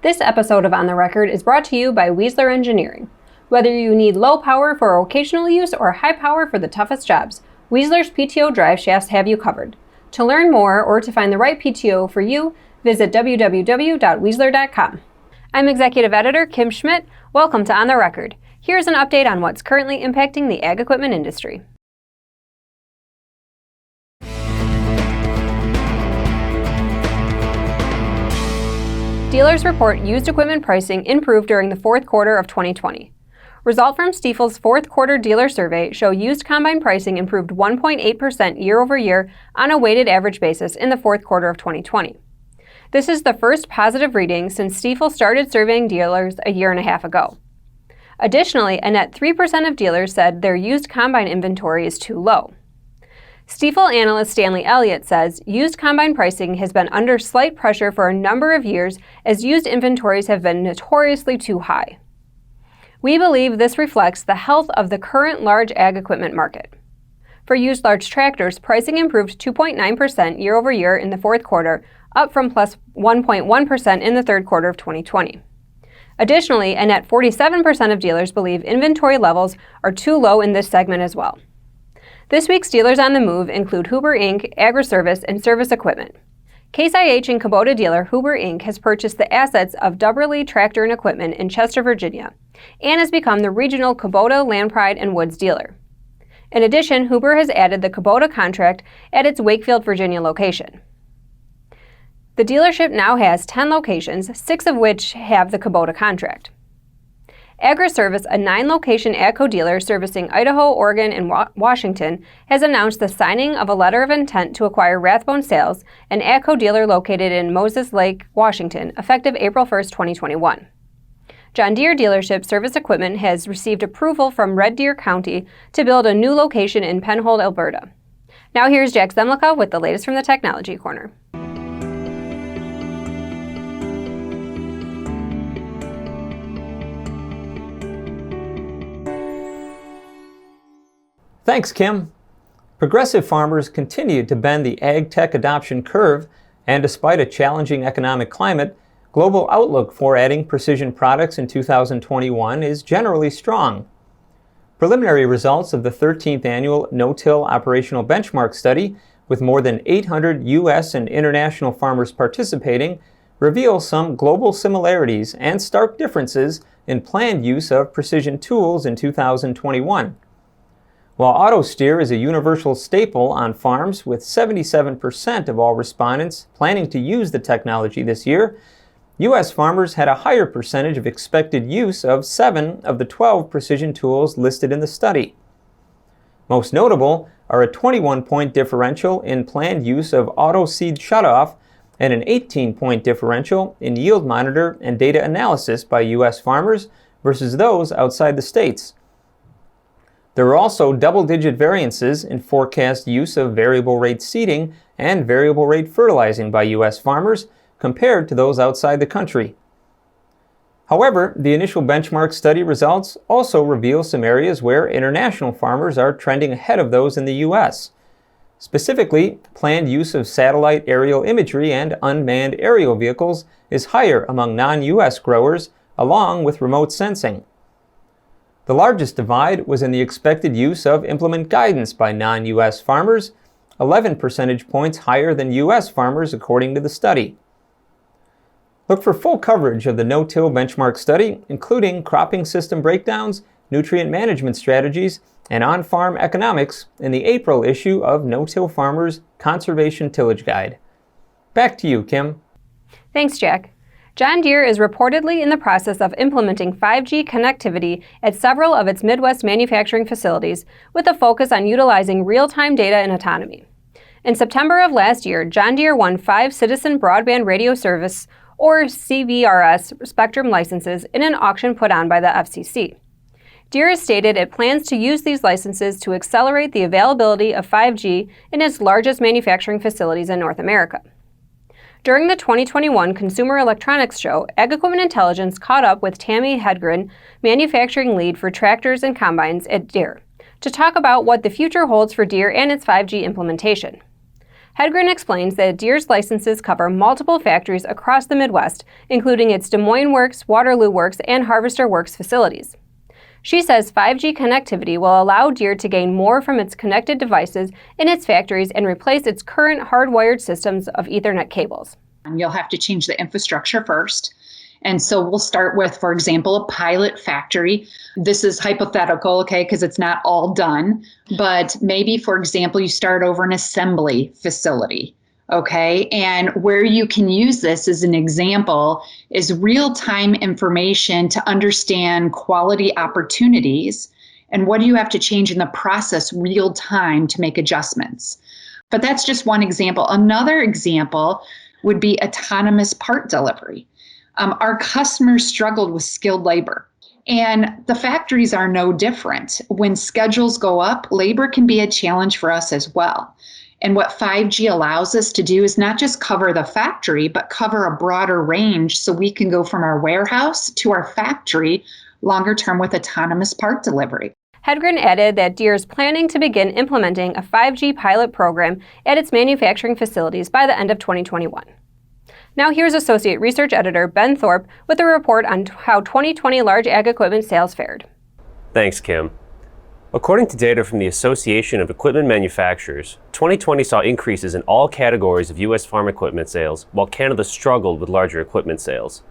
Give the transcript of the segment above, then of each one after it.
This episode of On the Record is brought to you by Weisler Engineering. Whether you need low power for occasional use or high power for the toughest jobs, Weisler's PTO drive shafts have you covered. To learn more or to find the right PTO for you, visit www.weisler.com. I'm Executive Editor Kim Schmidt. Welcome to On the Record. Here's an update on what's currently impacting the ag equipment industry. Dealers report used equipment pricing improved during the fourth quarter of 2020. Results from Stifel's fourth quarter dealer survey show used combine pricing improved 1.8% year over year on a weighted average basis in the fourth quarter of 2020. This is the first positive reading since Stifel started surveying dealers a year and a half ago. Additionally, a net 3% of dealers said their used combine inventory is too low. Stifel analyst Stanley Elliott says used combine pricing has been under slight pressure for a number of years as used inventories have been notoriously too high. We believe this reflects the health of the current large ag equipment market. For used large tractors, pricing improved 2.9% year over year in the fourth quarter, up from plus 1.1% in the third quarter of 2020. Additionally, a net 47% of dealers believe inventory levels are too low in this segment as well. This week's dealers on the move include Huber Inc., Agri-Service, and Service Equipment. Case IH and Kubota dealer Huber Inc. has purchased the assets of Dubberly Tractor and Equipment in Chester, Virginia, and has become the regional Kubota, Landpride, and Woods dealer. In addition, Huber has added the Kubota contract at its Wakefield, Virginia location. The dealership now has 10 locations, 6 of which have the Kubota contract. Agri-Service, a 9-location AGCO dealer servicing Idaho, Oregon, and Washington, has announced the signing of a letter of intent to acquire Rathbone Sales, an AGCO dealer located in Moses Lake, Washington, effective April 1, 2021. John Deere dealership Service Equipment has received approval from Red Deer County to build a new location in Penhold, Alberta. Now here's Jack Zemlicka with the latest from the Technology Corner. Thanks, Kim. Progressive farmers continued to bend the ag tech adoption curve, and despite a challenging economic climate, global outlook for adding precision products in 2021 is generally strong. Preliminary results of the 13th annual No-Till Operational Benchmark Study, with more than 800 U.S. and international farmers participating, reveal some global similarities and stark differences in planned use of precision tools in 2021. While auto steer is a universal staple on farms, with 77% of all respondents planning to use the technology this year, U.S. farmers had a higher percentage of expected use of 7 of the 12 precision tools listed in the study. Most notable are a 21-point differential in planned use of auto seed shutoff and an 18-point differential in yield monitor and data analysis by U.S. farmers versus those outside the states. There are also double-digit variances in forecast use of variable rate seeding and variable rate fertilizing by U.S. farmers compared to those outside the country. However, the initial benchmark study results also reveal some areas where international farmers are trending ahead of those in the U.S. Specifically, planned use of satellite aerial imagery and unmanned aerial vehicles is higher among non-U.S. growers, along with remote sensing. The largest divide was in the expected use of implement guidance by non-U.S. farmers, 11 percentage points higher than U.S. farmers according to the study. Look for full coverage of the No-Till benchmark study, including cropping system breakdowns, nutrient management strategies, and on-farm economics in the April issue of No-Till Farmers Conservation Tillage Guide. Back to you, Kim. Thanks, Jack. John Deere is reportedly in the process of implementing 5G connectivity at several of its Midwest manufacturing facilities, with a focus on utilizing real-time data and autonomy. In September of last year, John Deere won 5 Citizen Broadband Radio Service, or CBRS, spectrum licenses in an auction put on by the FCC. Deere has stated it plans to use these licenses to accelerate the availability of 5G in its largest manufacturing facilities in North America. During the 2021 Consumer Electronics Show, Ag Equipment Intelligence caught up with Tammy Hedgren, manufacturing lead for tractors and combines at Deere, to talk about what the future holds for Deere and its 5G implementation. Hedgren explains that Deere's licenses cover multiple factories across the Midwest, including its Des Moines Works, Waterloo Works, and Harvester Works facilities. She says 5G connectivity will allow Deere to gain more from its connected devices in its factories and replace its current hardwired systems of Ethernet cables. You'll have to change the infrastructure first. And so we'll start with, for example, a pilot factory. This is hypothetical, okay, because it's not all done. But maybe, for example, you start over an assembly facility, okay? And where you can use this as an example is real-time information to understand quality opportunities and what do you have to change in the process real time to make adjustments. But that's just one example. Another example would be autonomous part delivery. Our customers struggled with skilled labor, and the factories are no different. When schedules go up, labor can be a challenge for us as well. And what 5G allows us to do is not just cover the factory, but cover a broader range so we can go from our warehouse to our factory longer term with autonomous part delivery. Hedgren added that Deere is planning to begin implementing a 5G pilot program at its manufacturing facilities by the end of 2021. Now here's Associate Research Editor Ben Thorpe with a report on how 2020 large ag equipment sales fared. Thanks, Kim. According to data from the Association of Equipment Manufacturers, 2020 saw increases in all categories of U.S. farm equipment sales, while Canada struggled with larger equipment sales.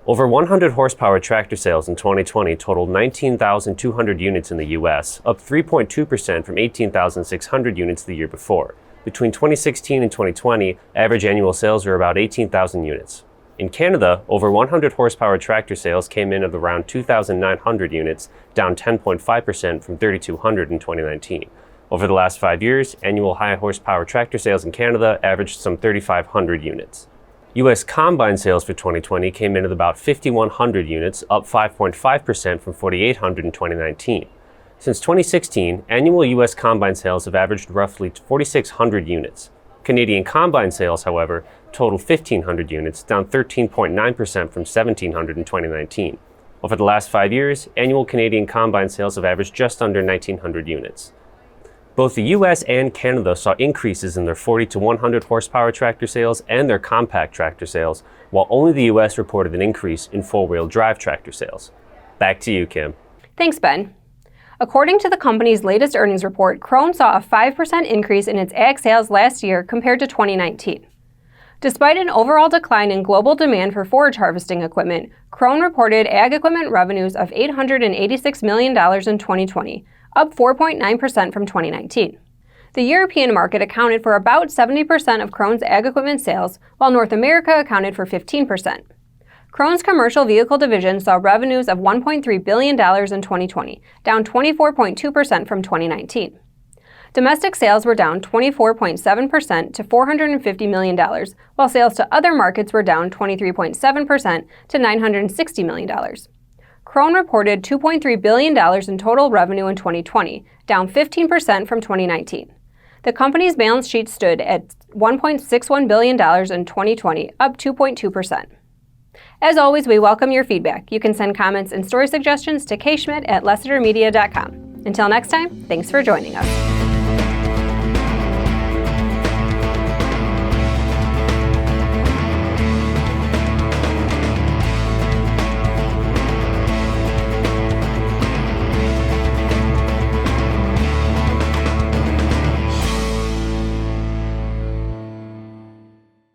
Over 100 horsepower tractor sales in 2020 totaled 19,200 units in the U.S., up 3.2% from 18,600 units the year before. Between 2016 and 2020, average annual sales were about 18,000 units. In Canada, over 100 horsepower tractor sales came in at around 2,900 units, down 10.5% from 3,200 in 2019. Over the last 5 years, annual high horsepower tractor sales in Canada averaged some 3,500 units. U.S. combine sales for 2020 came in at about 5,100 units, up 5.5% from 4,800 in 2019. Since 2016, annual U.S. combine sales have averaged roughly 4,600 units. Canadian combine sales, however, totaled 1,500 units, down 13.9% from 1,700 in 2019. Over the last 5 years, annual Canadian combine sales have averaged just under 1,900 units. Both the U.S. and Canada saw increases in their 40 to 100 horsepower tractor sales and their compact tractor sales, while only the U.S. reported an increase in four-wheel drive tractor sales. Back to you, Kim. Thanks, Ben. According to the company's latest earnings report, Krone saw a 5% increase in its ag sales last year compared to 2019. Despite an overall decline in global demand for forage harvesting equipment, Krone reported ag equipment revenues of $886 million in 2020, up 4.9% from 2019. The European market accounted for about 70% of Krone's ag equipment sales, while North America accounted for 15%. Krone's commercial vehicle division saw revenues of $1.3 billion in 2020, down 24.2% from 2019. Domestic sales were down 24.7% to $450 million, while sales to other markets were down 23.7% to $960 million. Krone reported $2.3 billion in total revenue in 2020, down 15% from 2019. The company's balance sheet stood at $1.61 billion in 2020, up 2.2%. As always, we welcome your feedback. You can send comments and story suggestions to kschmidt@lessitermedia.com. Until next time, thanks for joining us.